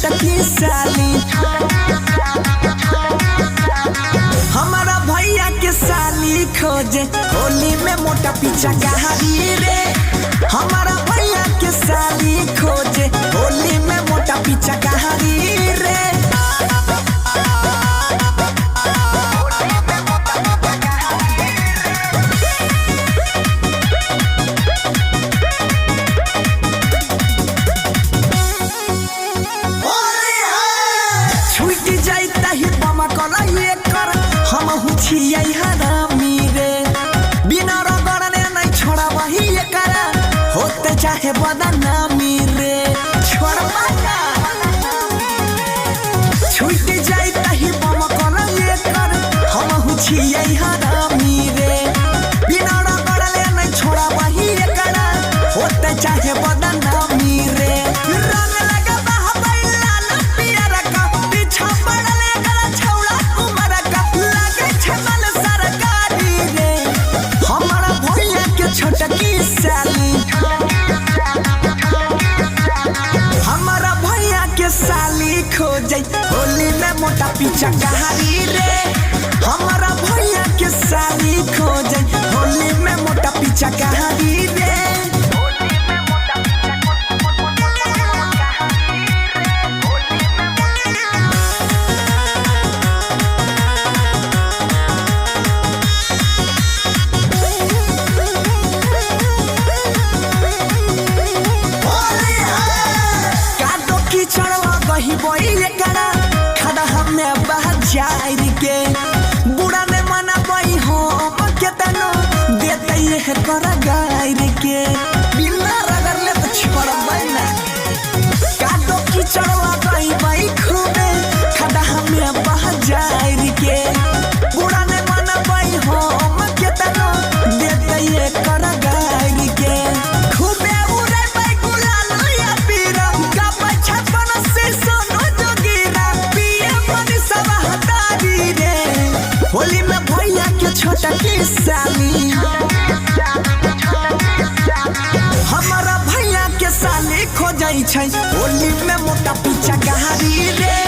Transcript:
छोटकी साली। हमारा भैया के साली खोजे होली में मोटा पीछा कहारी रे। हमारा भैया के साली खोजे होली में मोटा पीछा कहारी रे। हम छियै हरामी रे, बिना रगड़ने नहीं छोड़ा वही करा, होते चाहे बदनामी रे। छोड़बा ना छूट जाई तही बम कर कर, हम छियै हरामी रे, बिना रगड़ने नहीं छोड़ा वही करा, होते चाहे बदनामी रे। रंग लगा बहबैला न पियर का, पीछा पड़ले गला छौड़ा उमर का, लागे छमल सरकारी रे। हमारा भैया के छोटकी साली, हमारा भैया के साली खोजे होली में मोटा पीछा कहारी रे। हमारा भैया के साली खोजे होली में मोटा पीछा कहारी रे। खड़ा हमें बहजार के बुरा ने मना पाई हो केतनो देते है कर गायर के, बिना रगड़ ले तो छोड़बै ना। कादो कीचड़वा गई बाई खूबे खड़ा हमें बहजार के बुरा ने मना पाई हो केतनो देते है कर गायर के। खूबे उड़े बाई गुलाल या पीरा का पछपन से सोनो होली में भैया के छोटकी साली। हमारा भैया के साली खोजै छै होली में मोटा पीछा कहारी रे।